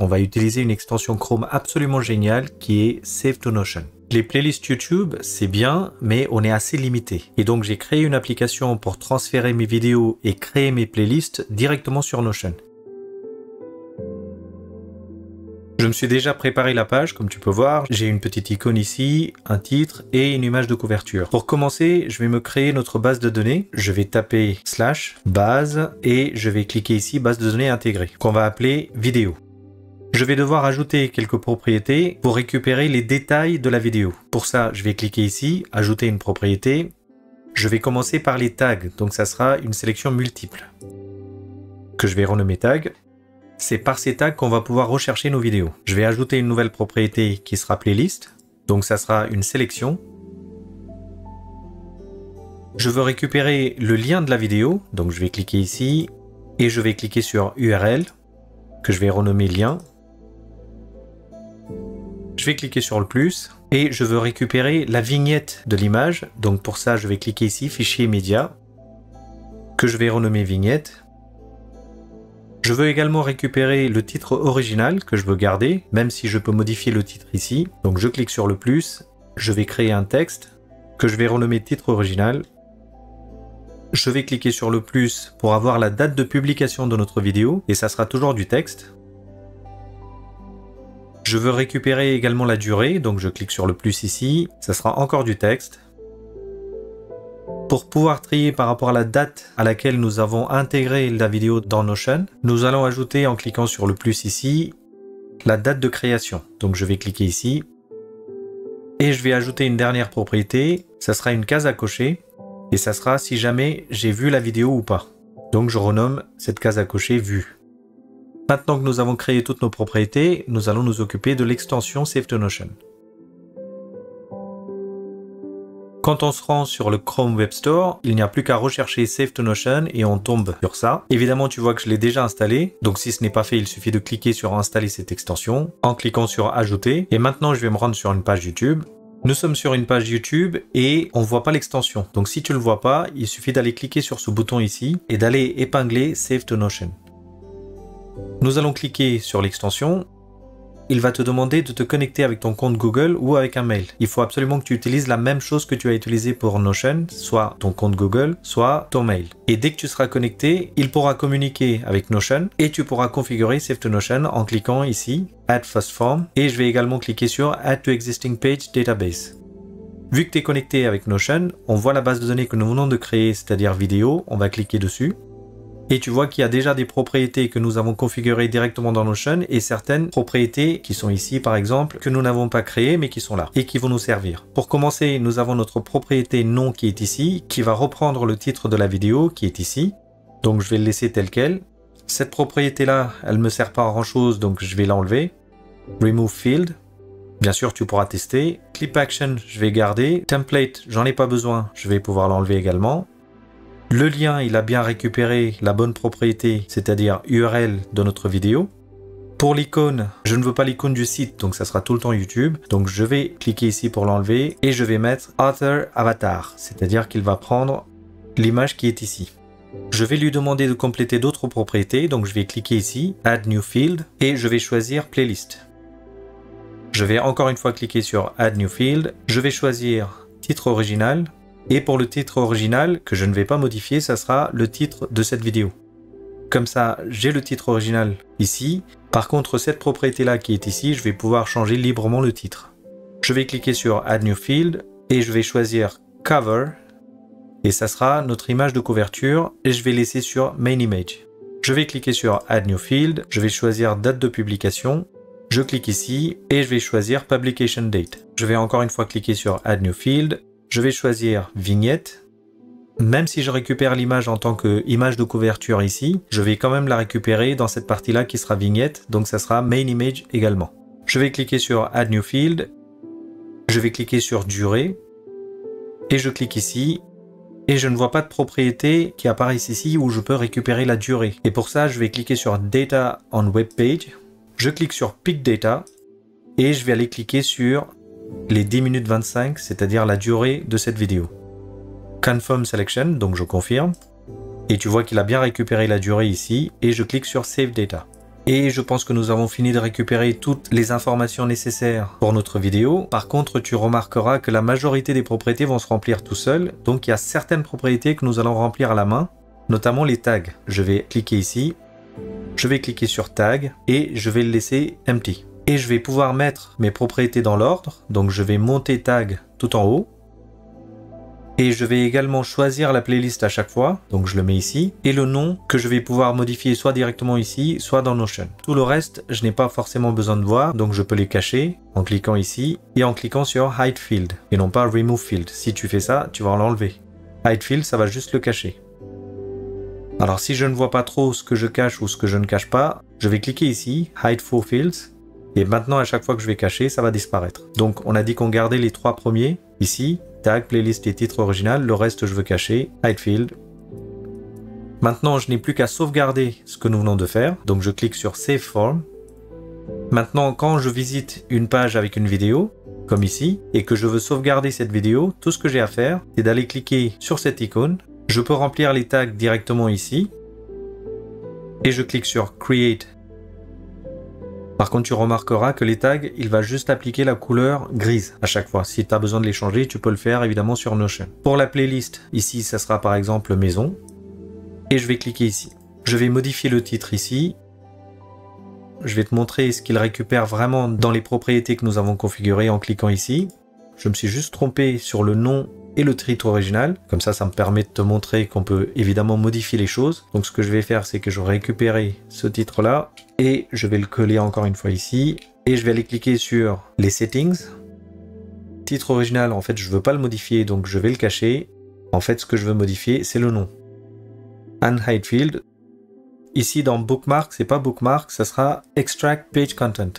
on va utiliser une extension Chrome absolument géniale qui est Save to Notion. Les playlists YouTube, c'est bien, mais on est assez limité. Et donc j'ai créé une application pour transférer mes vidéos et créer mes playlists directement sur Notion. Je me suis déjà préparé la page, comme tu peux voir. J'ai une petite icône ici, un titre et une image de couverture. Pour commencer, je vais me créer notre base de données. Je vais taper / base et je vais cliquer ici base de données intégrée, qu'on va appeler vidéo. Je vais devoir ajouter quelques propriétés pour récupérer les détails de la vidéo. Pour ça, je vais cliquer ici, ajouter une propriété. Je vais commencer par les tags, donc ça sera une sélection multiple que je vais renommer tag. C'est par ces tags qu'on va pouvoir rechercher nos vidéos. Je vais ajouter une nouvelle propriété qui sera playlist. Donc ça sera une sélection. Je veux récupérer le lien de la vidéo. Donc je vais cliquer ici et je vais cliquer sur URL que je vais renommer lien. Je vais cliquer sur le plus et je veux récupérer la vignette de l'image. Donc pour ça, je vais cliquer ici fichier média que je vais renommer vignette. Je veux également récupérer le titre original que je veux garder, même si je peux modifier le titre ici. Donc je clique sur le plus, je vais créer un texte que je vais renommer titre original. Je vais cliquer sur le plus pour avoir la date de publication de notre vidéo, et ça sera toujours du texte. Je veux récupérer également la durée, donc je clique sur le plus ici, ça sera encore du texte. Pour pouvoir trier par rapport à la date à laquelle nous avons intégré la vidéo dans Notion, nous allons ajouter en cliquant sur le plus ici, la date de création. Donc je vais cliquer ici et je vais ajouter une dernière propriété, ça sera une case à cocher et ça sera si jamais j'ai vu la vidéo ou pas. Donc je renomme cette case à cocher vue. Maintenant que nous avons créé toutes nos propriétés, nous allons nous occuper de l'extension Save to Notion. Quand on se rend sur le Chrome Web Store, il n'y a plus qu'à rechercher Save to Notion et on tombe sur ça. Évidemment, tu vois que je l'ai déjà installé. Donc si ce n'est pas fait, il suffit de cliquer sur installer cette extension en cliquant sur ajouter. Et maintenant, je vais me rendre sur une page YouTube. Nous sommes sur une page YouTube et on ne voit pas l'extension. Donc si tu ne le vois pas, il suffit d'aller cliquer sur ce bouton ici et d'aller épingler Save to Notion. Nous allons cliquer sur l'extension. Il va te demander de te connecter avec ton compte Google ou avec un mail. Il faut absolument que tu utilises la même chose que tu as utilisé pour Notion, soit ton compte Google, soit ton mail. Et dès que tu seras connecté, il pourra communiquer avec Notion et tu pourras configurer Save to Notion en cliquant ici, Add First Form, et je vais également cliquer sur Add to Existing Page Database. Vu que tu es connecté avec Notion, on voit la base de données que nous venons de créer, c'est-à-dire vidéo, on va cliquer dessus. Et tu vois qu'il y a déjà des propriétés que nous avons configurées directement dans Notion et certaines propriétés qui sont ici par exemple, que nous n'avons pas créées mais qui sont là et qui vont nous servir. Pour commencer, nous avons notre propriété nom qui est ici, qui va reprendre le titre de la vidéo qui est ici. Donc je vais le laisser tel quel. Cette propriété-là, elle ne me sert pas à grand chose, donc je vais l'enlever. Remove field. Bien sûr, tu pourras tester. Clip action, je vais garder. Template, j'en ai pas besoin, je vais pouvoir l'enlever également. Le lien, il a bien récupéré la bonne propriété, c'est-à-dire URL de notre vidéo. Pour l'icône, je ne veux pas l'icône du site, donc ça sera tout le temps YouTube. Donc je vais cliquer ici pour l'enlever et je vais mettre Author Avatar, c'est-à-dire qu'il va prendre l'image qui est ici. Je vais lui demander de compléter d'autres propriétés, donc je vais cliquer ici, Add New Field, et je vais choisir Playlist. Je vais encore une fois cliquer sur Add New Field, je vais choisir Titre original. Et pour le titre original, que je ne vais pas modifier, ça sera le titre de cette vidéo. Comme ça, j'ai le titre original ici. Par contre, cette propriété-là qui est ici, je vais pouvoir changer librement le titre. Je vais cliquer sur Add New Field et je vais choisir Cover. Et ça sera notre image de couverture et je vais laisser sur Main Image. Je vais cliquer sur Add New Field, je vais choisir date de publication. Je clique ici et je vais choisir Publication Date. Je vais encore une fois cliquer sur Add New Field. Je vais choisir vignette. Même si je récupère l'image en tant qu'image de couverture ici, je vais quand même la récupérer dans cette partie-là qui sera vignette, donc ça sera Main Image également. Je vais cliquer sur Add New Field. Je vais cliquer sur Durée. Et je clique ici. Et je ne vois pas de propriété qui apparaissent ici où je peux récupérer la durée. Et pour ça, je vais cliquer sur Data on Web Page. Je clique sur Pick Data. Et je vais aller cliquer sur les 10 minutes 25, c'est-à-dire la durée de cette vidéo. Confirm Selection, donc je confirme. Et tu vois qu'il a bien récupéré la durée ici, et je clique sur Save Data. Et je pense que nous avons fini de récupérer toutes les informations nécessaires pour notre vidéo. Par contre, tu remarqueras que la majorité des propriétés vont se remplir tout seul. Donc il y a certaines propriétés que nous allons remplir à la main, notamment les tags. Je vais cliquer ici, je vais cliquer sur tag et je vais le laisser empty. Et je vais pouvoir mettre mes propriétés dans l'ordre. Donc je vais monter tag tout en haut. Et je vais également choisir la playlist à chaque fois, donc je le mets ici, et le nom que je vais pouvoir modifier soit directement ici, soit dans Notion. Tout le reste, je n'ai pas forcément besoin de voir, donc je peux les cacher en cliquant ici et en cliquant sur Hide Field, et non pas Remove Field. Si tu fais ça, tu vas l'enlever. Hide Field, ça va juste le cacher. Alors si je ne vois pas trop ce que je cache ou ce que je ne cache pas, je vais cliquer ici, Hide For Fields, et maintenant à chaque fois que je vais cacher, ça va disparaître. Donc on a dit qu'on gardait les 3 premiers, ici, tag, playlist et titre original, le reste je veux cacher, hide field. Maintenant je n'ai plus qu'à sauvegarder ce que nous venons de faire, donc je clique sur Save Form. Maintenant quand je visite une page avec une vidéo, comme ici, et que je veux sauvegarder cette vidéo, tout ce que j'ai à faire, c'est d'aller cliquer sur cette icône, je peux remplir les tags directement ici, et je clique sur Create. Par contre, tu remarqueras que les tags, il va juste appliquer la couleur grise à chaque fois. Si tu as besoin de les changer, tu peux le faire évidemment sur Notion. Pour la playlist, ici, ça sera par exemple maison. Et je vais cliquer ici. Je vais modifier le titre ici. Je vais te montrer ce qu'il récupère vraiment dans les propriétés que nous avons configurées en cliquant ici. Je me suis juste trompé sur le nom et le titre original. Comme ça, ça me permet de te montrer qu'on peut évidemment modifier les choses. Donc ce que je vais faire, c'est que je vais récupérer ce titre-là et je vais le coller encore une fois ici. Et je vais aller cliquer sur les settings. Titre original, en fait, je ne veux pas le modifier, donc je vais le cacher. En fait, ce que je veux modifier, c'est le nom. Unhide field. Ici, dans bookmark, c'est pas bookmark, ça sera extract page content.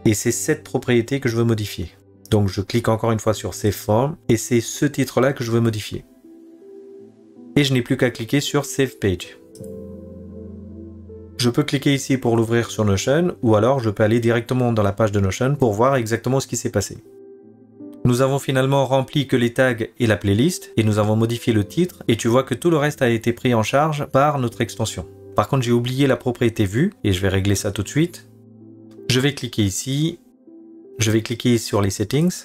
Et c'est cette propriété que je veux modifier. Donc je clique encore une fois sur Save Form et c'est ce titre-là que je veux modifier. Et je n'ai plus qu'à cliquer sur Save Page. Je peux cliquer ici pour l'ouvrir sur Notion ou alors je peux aller directement dans la page de Notion pour voir exactement ce qui s'est passé. Nous avons finalement rempli que les tags et la playlist et nous avons modifié le titre et tu vois que tout le reste a été pris en charge par notre extension. Par contre, j'ai oublié la propriété vue et je vais régler ça tout de suite. Je vais cliquer ici. Je vais cliquer sur les settings,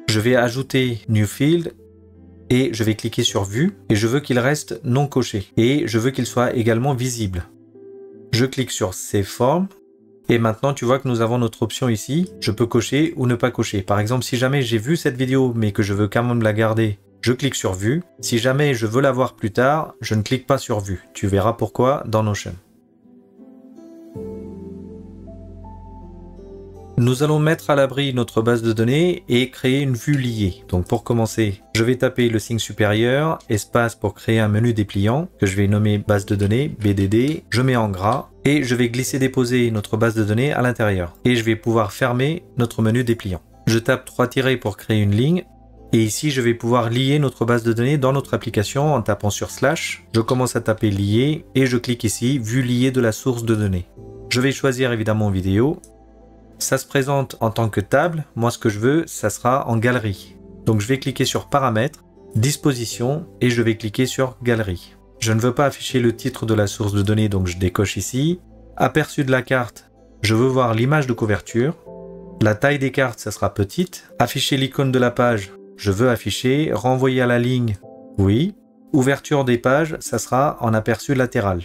je vais ajouter New Field et je vais cliquer sur Vue et je veux qu'il reste non coché et je veux qu'il soit également visible. Je clique sur Save Form et maintenant tu vois que nous avons notre option ici, je peux cocher ou ne pas cocher. Par exemple, si jamais j'ai vu cette vidéo mais que je veux quand même la garder, je clique sur Vue. Si jamais je veux la voir plus tard, je ne clique pas sur Vue. Tu verras pourquoi dans Notion. Nous allons mettre à l'abri notre base de données et créer une vue liée. Donc pour commencer, je vais taper le signe supérieur, espace pour créer un menu dépliant que je vais nommer base de données, BDD, je mets en gras et je vais glisser-déposer notre base de données à l'intérieur. Et je vais pouvoir fermer notre menu dépliant. Je tape 3 tirets pour créer une ligne et ici je vais pouvoir lier notre base de données dans notre application en tapant sur slash. Je commence à taper lier et je clique ici, vue liée de la source de données. Je vais choisir évidemment vidéo. Ça se présente en tant que table. Moi, ce que je veux, ça sera en galerie. Donc, je vais cliquer sur Paramètres, Disposition et je vais cliquer sur Galerie. Je ne veux pas afficher le titre de la source de données, donc je décoche ici. Aperçu de la carte, je veux voir l'image de couverture. La taille des cartes, ça sera petite. Afficher l'icône de la page, je veux afficher. Renvoyer à la ligne, oui. Ouverture des pages, ça sera en aperçu latéral.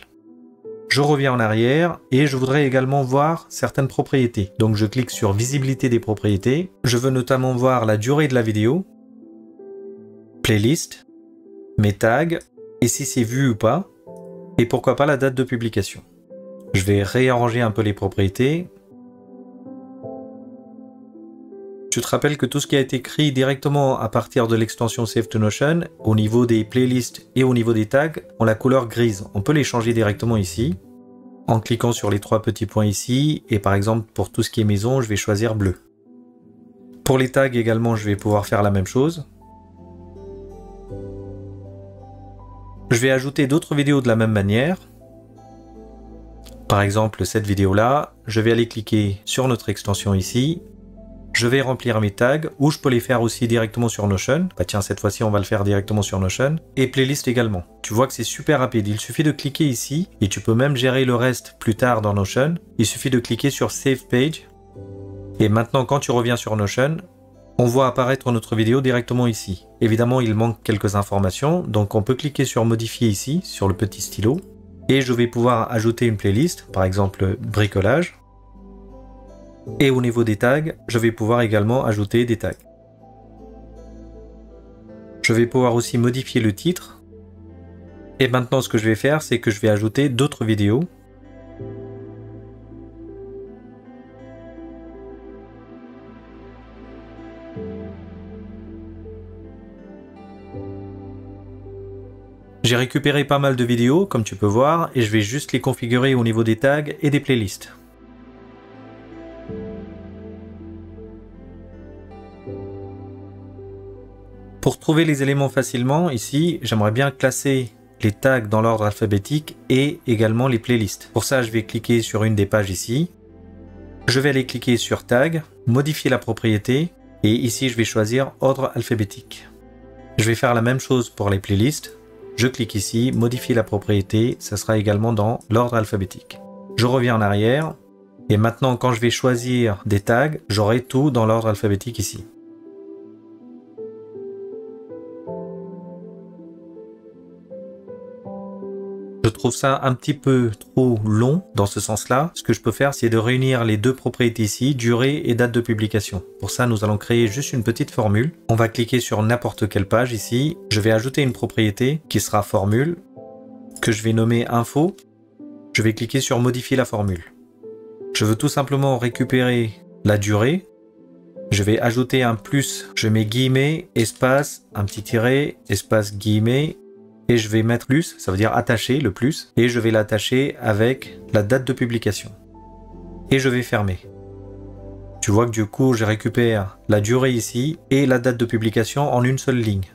Je reviens en arrière et je voudrais également voir certaines propriétés. Donc je clique sur visibilité des propriétés. Je veux notamment voir la durée de la vidéo, playlist, mes tags et si c'est vu ou pas. Et pourquoi pas la date de publication. Je vais réarranger un peu les propriétés. Je te rappelle que tout ce qui a été écrit directement à partir de l'extension Save to Notion, au niveau des playlists et au niveau des tags, ont la couleur grise. On peut les changer directement ici, en cliquant sur les 3 petits points ici, et par exemple pour tout ce qui est maison, je vais choisir bleu. Pour les tags également, je vais pouvoir faire la même chose. Je vais ajouter d'autres vidéos de la même manière. Par exemple, cette vidéo-là, je vais aller cliquer sur notre extension ici. je vais remplir mes tags, ou je peux les faire aussi directement sur Notion. Bah tiens, cette fois-ci, on va le faire directement sur Notion. Et playlist également. Tu vois que c'est super rapide. Il suffit de cliquer ici, et tu peux même gérer le reste plus tard dans Notion. Il suffit de cliquer sur Save Page. Et maintenant, quand tu reviens sur Notion, on voit apparaître notre vidéo directement ici. Évidemment, il manque quelques informations, donc on peut cliquer sur Modifier ici, sur le petit stylo. Et je vais pouvoir ajouter une playlist, par exemple bricolage. Et au niveau des tags, je vais pouvoir également ajouter des tags. Je vais pouvoir aussi modifier le titre. Et maintenant, ce que je vais faire, c'est que je vais ajouter d'autres vidéos. J'ai récupéré pas mal de vidéos, comme tu peux voir, et je vais juste les configurer au niveau des tags et des playlists. Pour trouver les éléments facilement, ici, j'aimerais bien classer les tags dans l'ordre alphabétique et également les playlists. Pour ça, je vais cliquer sur une des pages ici. Je vais aller cliquer sur Tag, modifier la propriété, et ici, je vais choisir ordre alphabétique. Je vais faire la même chose pour les playlists. Je clique ici, modifier la propriété, ça sera également dans l'ordre alphabétique. Je reviens en arrière, et maintenant quand je vais choisir des tags, j'aurai tout dans l'ordre alphabétique ici. Je trouve ça un petit peu trop long dans ce sens-là. Ce que je peux faire, c'est de réunir les deux propriétés ici, durée et date de publication. Pour ça, nous allons créer juste une petite formule. On va cliquer sur n'importe quelle page ici. Je vais ajouter une propriété qui sera formule, que je vais nommer info. Je vais cliquer sur modifier la formule. Je veux tout simplement récupérer la durée. Je vais ajouter un plus. Je mets guillemets, espace, un petit tiret, espace, guillemets. Et je vais mettre plus, ça veut dire attacher le plus, et je vais l'attacher avec la date de publication. Et je vais fermer. Tu vois que du coup, je récupère la durée ici et la date de publication en une seule ligne.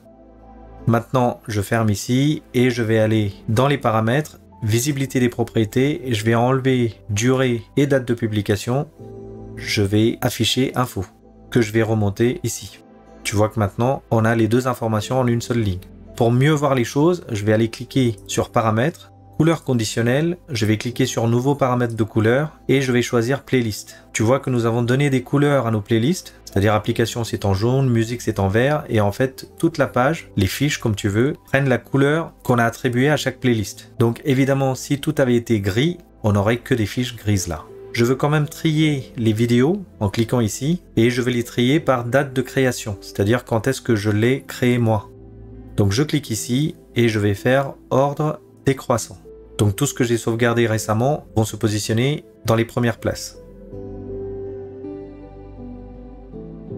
Maintenant, je ferme ici et je vais aller dans les paramètres, visibilité des propriétés, et je vais enlever durée et date de publication. Je vais afficher info, que je vais remonter ici. Tu vois que maintenant, on a les deux informations en une seule ligne. Pour mieux voir les choses, je vais aller cliquer sur paramètres, couleur conditionnelle, je vais cliquer sur nouveau paramètre de couleur et je vais choisir playlist. Tu vois que nous avons donné des couleurs à nos playlists, c'est-à-dire application c'est en jaune, musique c'est en vert, et en fait toute la page, les fiches comme tu veux, prennent la couleur qu'on a attribuée à chaque playlist. Donc évidemment si tout avait été gris, on n'aurait que des fiches grises là. Je veux quand même trier les vidéos en cliquant ici et je vais les trier par date de création, c'est-à-dire quand est-ce que je l'ai créé moi. Donc je clique ici et je vais faire ordre décroissant. Donc tout ce que j'ai sauvegardé récemment vont se positionner dans les premières places.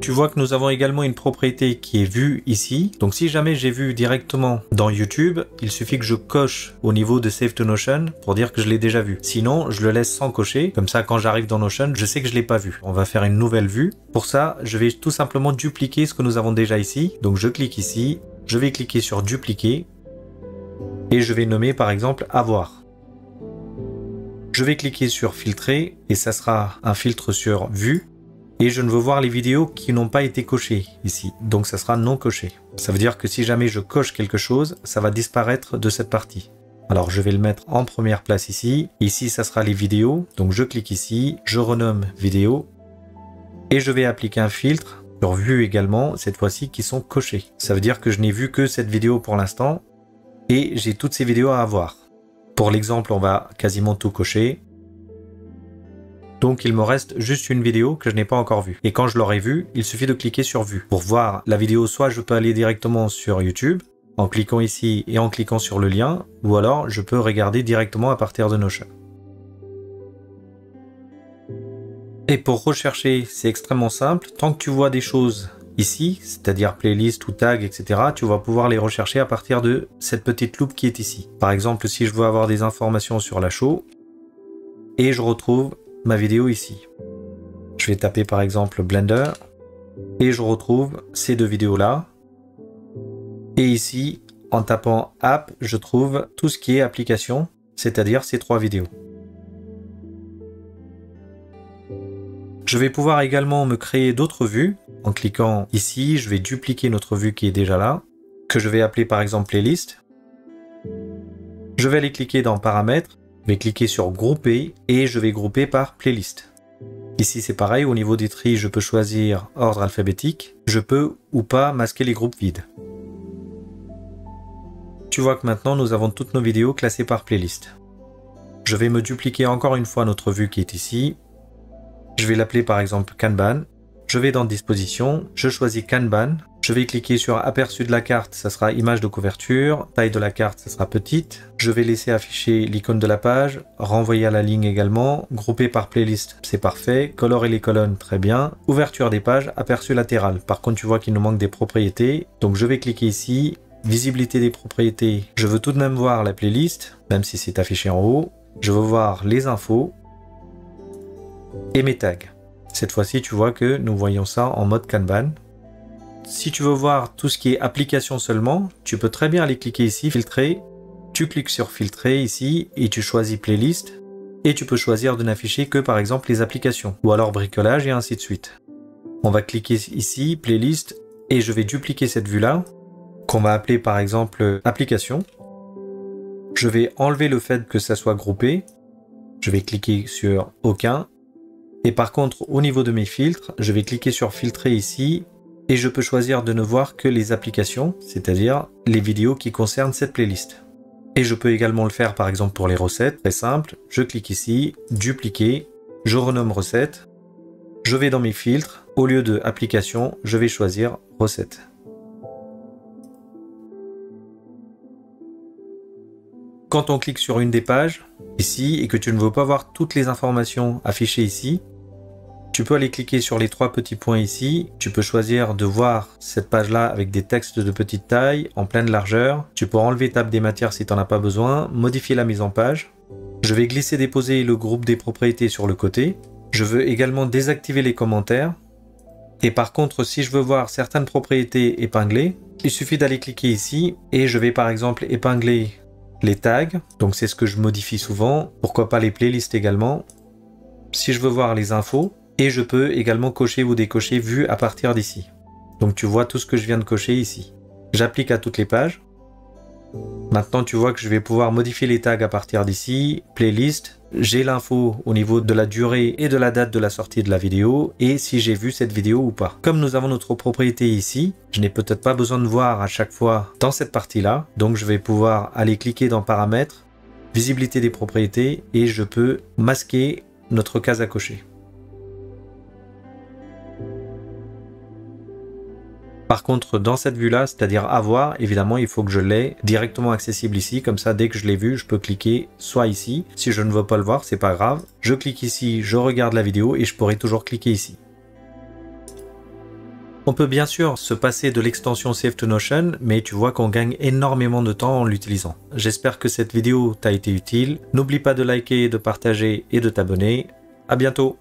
Tu vois que nous avons également une propriété qui est vue ici. Donc si jamais j'ai vu directement dans YouTube, il suffit que je coche au niveau de Save to Notion pour dire que je l'ai déjà vu. Sinon, je le laisse sans cocher. Comme ça, quand j'arrive dans Notion, je sais que je l'ai pas vu. On va faire une nouvelle vue. Pour ça, je vais tout simplement dupliquer ce que nous avons déjà ici. Donc je clique ici. Je vais cliquer sur dupliquer et je vais nommer par exemple avoir. Je vais cliquer sur filtrer et ça sera un filtre sur vue et je ne veux voir les vidéos qui n'ont pas été cochées ici. Donc ça sera non coché. Ça veut dire que si jamais je coche quelque chose, ça va disparaître de cette partie. Alors je vais le mettre en première place ici. Ici ça sera les vidéos. Donc je clique ici, je renomme vidéo et je vais appliquer un filtre sur vue également, cette fois-ci qui sont cochées. Ça veut dire que je n'ai vu que cette vidéo pour l'instant et j'ai toutes ces vidéos à avoir. Pour l'exemple, on va quasiment tout cocher. Donc il me reste juste une vidéo que je n'ai pas encore vue. Et quand je l'aurai vue, il suffit de cliquer sur vue. Pour voir la vidéo, soit je peux aller directement sur YouTube en cliquant ici et en cliquant sur le lien, ou alors je peux regarder directement à partir de Notion. Et pour rechercher, c'est extrêmement simple. Tant que tu vois des choses ici, c'est-à-dire playlist ou tag, etc., tu vas pouvoir les rechercher à partir de cette petite loupe qui est ici. Par exemple, si je veux avoir des informations sur la show, et je retrouve ma vidéo ici. Je vais taper par exemple Blender, et je retrouve ces deux vidéos-là. Et ici, en tapant App, je trouve tout ce qui est application, c'est-à-dire ces trois vidéos. Je vais pouvoir également me créer d'autres vues. En cliquant ici, je vais dupliquer notre vue qui est déjà là, que je vais appeler par exemple playlist. Je vais aller cliquer dans paramètres, je vais cliquer sur grouper et je vais grouper par playlist. Ici c'est pareil, au niveau des tris, je peux choisir ordre alphabétique. Je peux ou pas masquer les groupes vides. Tu vois que maintenant nous avons toutes nos vidéos classées par playlist. Je vais me dupliquer encore une fois notre vue qui est ici. Je vais l'appeler par exemple Kanban. Je vais dans disposition, je choisis Kanban. Je vais cliquer sur aperçu de la carte, ça sera image de couverture. Taille de la carte, ça sera petite. Je vais laisser afficher l'icône de la page. Renvoyer à la ligne également. Grouper par playlist, c'est parfait. Colorer les colonnes, très bien. Ouverture des pages, aperçu latéral. Par contre, tu vois qu'il nous manque des propriétés. Donc je vais cliquer ici. Visibilité des propriétés. Je veux tout de même voir la playlist, même si c'est affiché en haut. Je veux voir les infos. Et mes tags. Cette fois-ci, tu vois que nous voyons ça en mode Kanban. Si tu veux voir tout ce qui est application seulement, tu peux très bien aller cliquer ici, filtrer. Tu cliques sur filtrer ici et tu choisis playlist. Et tu peux choisir de n'afficher que par exemple les applications ou alors bricolage et ainsi de suite. On va cliquer ici, playlist, et je vais dupliquer cette vue-là, qu'on va appeler par exemple application. Je vais enlever le fait que ça soit groupé. Je vais cliquer sur aucun. Et par contre, au niveau de mes filtres, je vais cliquer sur filtrer ici et je peux choisir de ne voir que les applications, c'est-à-dire les vidéos qui concernent cette playlist. Et je peux également le faire par exemple pour les recettes, très simple. Je clique ici, dupliquer, je renomme recette. Je vais dans mes filtres, au lieu de application, je vais choisir recette. Quand on clique sur une des pages, ici, et que tu ne veux pas voir toutes les informations affichées ici, tu peux aller cliquer sur les trois petits points ici. Tu peux choisir de voir cette page-là avec des textes de petite taille, en pleine largeur. Tu peux enlever table des matières si tu n'en as pas besoin, modifier la mise en page. Je vais glisser-déposer le groupe des propriétés sur le côté. Je veux également désactiver les commentaires. Et par contre, si je veux voir certaines propriétés épinglées, il suffit d'aller cliquer ici et je vais par exemple épingler les tags, donc c'est ce que je modifie souvent, pourquoi pas les playlists également, si je veux voir les infos, et je peux également cocher ou décocher vue à partir d'ici. Donc tu vois tout ce que je viens de cocher ici. J'applique à toutes les pages. Maintenant tu vois que je vais pouvoir modifier les tags à partir d'ici, playlist, j'ai l'info au niveau de la durée et de la date de la sortie de la vidéo, et si j'ai vu cette vidéo ou pas. Comme nous avons notre propriété ici, je n'ai peut-être pas besoin de voir à chaque fois dans cette partie-là, donc je vais pouvoir aller cliquer dans paramètres, visibilité des propriétés, et je peux masquer notre case à cocher. Par contre, dans cette vue-là, c'est-à-dire avoir, évidemment, il faut que je l'ai directement accessible ici. Comme ça, dès que je l'ai vu, je peux cliquer soit ici. Si je ne veux pas le voir, c'est pas grave. Je clique ici, je regarde la vidéo et je pourrai toujours cliquer ici. On peut bien sûr se passer de l'extension Save to Notion, mais tu vois qu'on gagne énormément de temps en l'utilisant. J'espère que cette vidéo t'a été utile. N'oublie pas de liker, de partager et de t'abonner. À bientôt!